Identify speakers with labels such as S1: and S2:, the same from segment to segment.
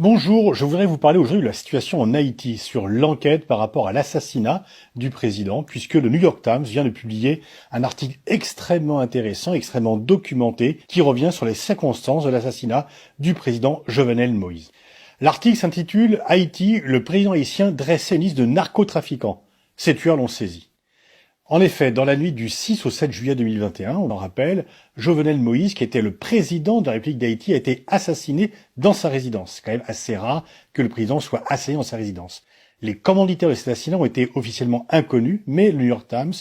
S1: Bonjour, je voudrais vous parler aujourd'hui de la situation en Haïti, sur l'enquête par rapport à l'assassinat du président, puisque le New York Times vient de publier un article extrêmement intéressant, extrêmement documenté, qui revient sur les circonstances de l'assassinat du président Jovenel Moïse. L'article s'intitule « Haïti, le président haïtien dressait une liste de narcotrafiquants. Ces tueurs l'ont saisi ». En effet, dans la nuit du 6 au 7 juillet 2021, on en rappelle, Jovenel Moïse, qui était le président de la République d'Haïti, a été assassiné dans sa résidence. C'est quand même assez rare que le président soit assassiné dans sa résidence. Les commanditaires de cet assassinat ont été officiellement inconnus, mais le New York Times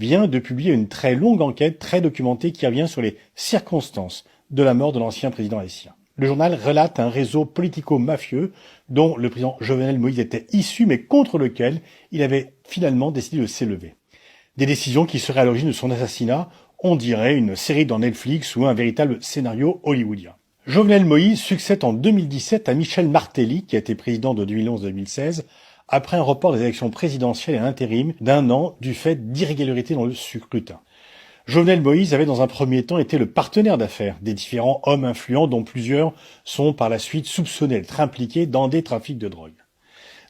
S1: vient de publier une très longue enquête, très documentée, qui revient sur les circonstances de la mort de l'ancien président haïtien. Le journal relate un réseau politico-mafieux dont le président Jovenel Moïse était issu, mais contre lequel il avait finalement décidé de s'élever. Des décisions qui seraient à l'origine de son assassinat, on dirait une série dans Netflix ou un véritable scénario hollywoodien. Jovenel Moïse succède en 2017 à Michel Martelly, qui a été président de 2011 à 2016, après un report des élections présidentielles et un intérim d'1 an du fait d'irrégularités dans le scrutin. Jovenel Moïse avait dans un premier temps été le partenaire d'affaires des différents hommes influents dont plusieurs sont par la suite soupçonnés d'être impliqués dans des trafics de drogue.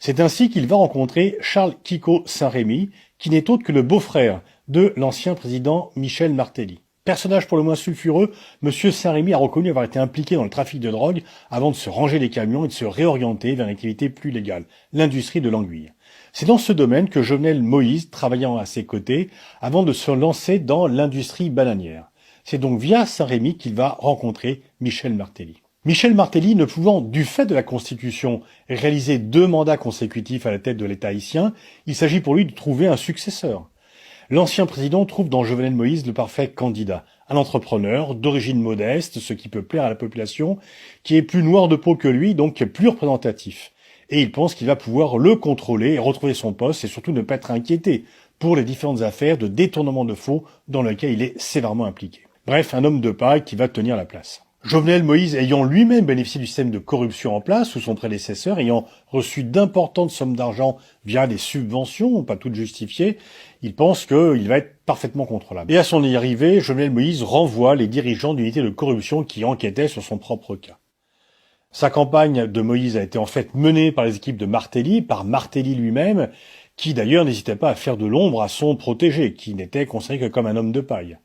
S1: C'est ainsi qu'il va rencontrer Charles Kiko Saint-Rémy, qui n'est autre que le beau-frère de l'ancien président Michel Martelly. Personnage pour le moins sulfureux, Monsieur Saint-Rémy a reconnu avoir été impliqué dans le trafic de drogue avant de se ranger les camions et de se réorienter vers une activité plus légale, l'industrie de l'anguille. C'est dans ce domaine que Jovenel Moïse, travaillant à ses côtés, avant de se lancer dans l'industrie bananière. C'est donc via Saint-Rémy qu'il va rencontrer Michel Martelly. Michel Martelly, ne pouvant, du fait de la Constitution, réaliser 2 mandats consécutifs à la tête de l'État haïtien, il s'agit pour lui de trouver un successeur. L'ancien président trouve dans Jovenel Moïse le parfait candidat, un entrepreneur d'origine modeste, ce qui peut plaire à la population, qui est plus noir de peau que lui, donc qui est plus représentatif. Et il pense qu'il va pouvoir le contrôler et retrouver son poste et surtout ne pas être inquiété pour les différentes affaires de détournement de fonds dans lesquelles il est sévèrement impliqué. Bref, un homme de paille qui va tenir la place. Jovenel Moïse ayant lui-même bénéficié du système de corruption en place sous son prédécesseur, ayant reçu d'importantes sommes d'argent via des subventions, pas toutes justifiées, il pense qu'il va être parfaitement contrôlable. Et à son arrivée, Jovenel Moïse renvoie les dirigeants d'unités de corruption qui enquêtaient sur son propre cas. Sa campagne de Moïse a été en fait menée par les équipes de Martelly, par Martelly lui-même, qui d'ailleurs n'hésitait pas à faire de l'ombre à son protégé, qui n'était considéré que comme un homme de paille.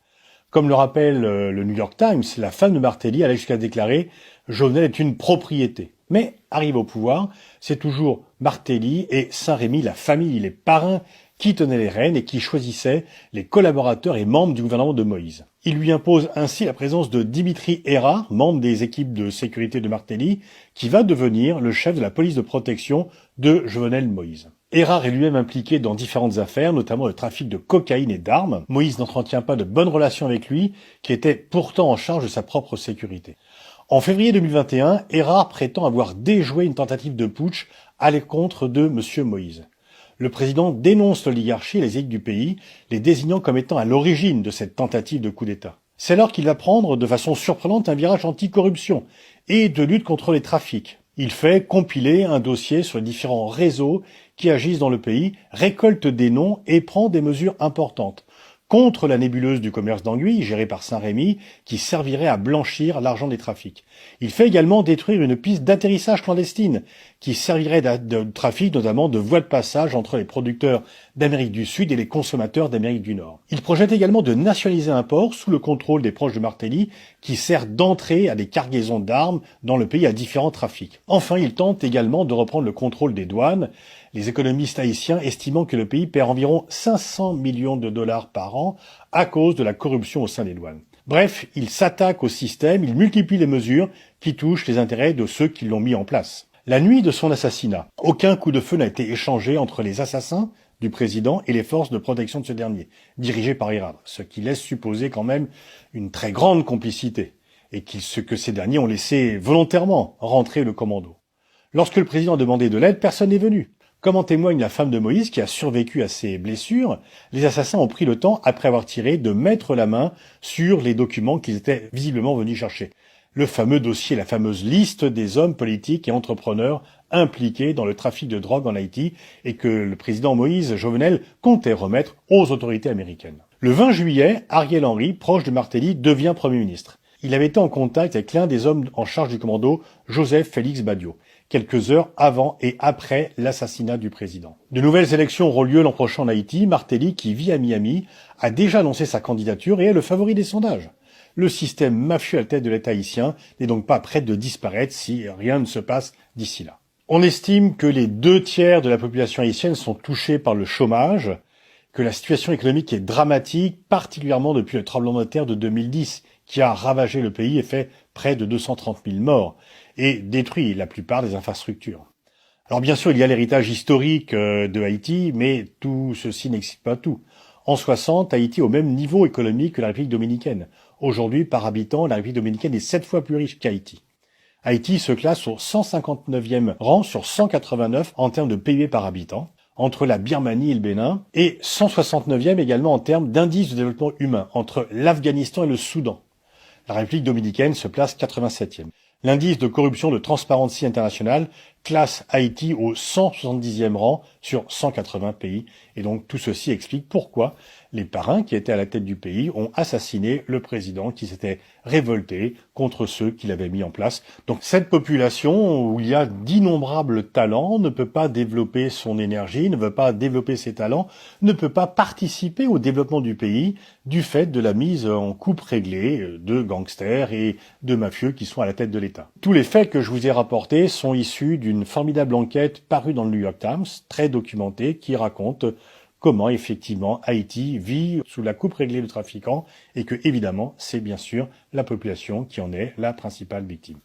S1: Comme le rappelle le New York Times, la femme de Martelly allait jusqu'à déclarer « Jovenel est une propriété ». Mais, arrivé au pouvoir, c'est toujours Martelly et Saint-Rémy, la famille, les parrains, qui tenaient les rênes et qui choisissaient les collaborateurs et membres du gouvernement de Moïse. Il lui impose ainsi la présence de Dimitri Hérard, membre des équipes de sécurité de Martelly, qui va devenir le chef de la police de protection de Jovenel Moïse. Hérard est lui-même impliqué dans différentes affaires, notamment le trafic de cocaïne et d'armes. Moïse n'entretient pas de bonnes relations avec lui, qui était pourtant en charge de sa propre sécurité. En février 2021, Hérard prétend avoir déjoué une tentative de putsch à l'encontre de M. Moïse. Le président dénonce l'oligarchie et les élites du pays, les désignant comme étant à l'origine de cette tentative de coup d'État. C'est alors qu'il va prendre de façon surprenante un virage anticorruption et de lutte contre les trafics. Il fait compiler un dossier sur les différents réseaux qui agissent dans le pays, récolte des noms et prend des mesures importantes contre la nébuleuse du commerce d'anguilles, gérée par Saint-Rémy, qui servirait à blanchir l'argent des trafics. Il fait également détruire une piste d'atterrissage clandestine, qui servirait de trafic notamment de voies de passage entre les producteurs d'Amérique du Sud et les consommateurs d'Amérique du Nord. Il projette également de nationaliser un port sous le contrôle des proches de Martelly, qui sert d'entrée à des cargaisons d'armes dans le pays à différents trafics. Enfin, il tente également de reprendre le contrôle des douanes, les économistes haïtiens estimant que le pays perd environ 500 millions de dollars par an à cause de la corruption au sein des douanes. Bref, il s'attaque au système, il multiplie les mesures qui touchent les intérêts de ceux qui l'ont mis en place. La nuit de son assassinat, aucun coup de feu n'a été échangé entre les assassins du président et les forces de protection de ce dernier, dirigées par Hérard, ce qui laisse supposer quand même une très grande complicité, et que ces derniers ont laissé volontairement rentrer le commando. Lorsque le président a demandé de l'aide, personne n'est venu. Comme en témoigne la femme de Moïse qui a survécu à ses blessures, les assassins ont pris le temps, après avoir tiré, de mettre la main sur les documents qu'ils étaient visiblement venus chercher. Le fameux dossier, la fameuse liste des hommes politiques et entrepreneurs impliqués dans le trafic de drogue en Haïti et que le président Moïse Jovenel comptait remettre aux autorités américaines. Le 20 juillet, Ariel Henry, proche de Martelly, devient Premier ministre. Il avait été en contact avec l'un des hommes en charge du commando, Joseph Félix Badiou. quelques heures avant et après l'assassinat du président. De nouvelles élections auront lieu l'an prochain en Haïti. Martelly, qui vit à Miami, a déjà annoncé sa candidature et est le favori des sondages. Le système mafieux à la tête de l'État haïtien n'est donc pas prêt de disparaître si rien ne se passe d'ici là. On estime que les 2/3 de la population haïtienne sont touchés par le chômage, que la situation économique est dramatique, particulièrement depuis le tremblement de terre de 2010, qui a ravagé le pays et fait près de 230 000 morts, et détruit la plupart des infrastructures. Alors bien sûr, il y a l'héritage historique de Haïti, mais tout ceci n'explique pas tout. En 60, Haïti est au même niveau économique que la République dominicaine. Aujourd'hui, par habitant, la République dominicaine est 7 fois plus riche qu'Haïti. Haïti se classe au 159e rang sur 189 en termes de PIB par habitant, entre la Birmanie et le Bénin, et 169e également en termes d'indice de développement humain, entre l'Afghanistan et le Soudan. La République dominicaine se place 87e. L'indice de corruption de Transparency International classe Haïti au 170e rang sur 180 pays. Et donc tout ceci explique pourquoi les parrains qui étaient à la tête du pays ont assassiné le président qui s'était révolté contre ceux qui l'avaient mis en place. Donc cette population où il y a d'innombrables talents ne peut pas développer son énergie, ne veut pas développer ses talents, ne peut pas participer au développement du pays du fait de la mise en coupe réglée de gangsters et de mafieux qui sont à la tête de l'État. Tous les faits que je vous ai rapportés sont issus d'une formidable enquête parue dans le New York Times, très documentée, qui raconte comment effectivement Haïti vit sous la coupe réglée de trafiquants et que évidemment c'est bien sûr la population qui en est la principale victime.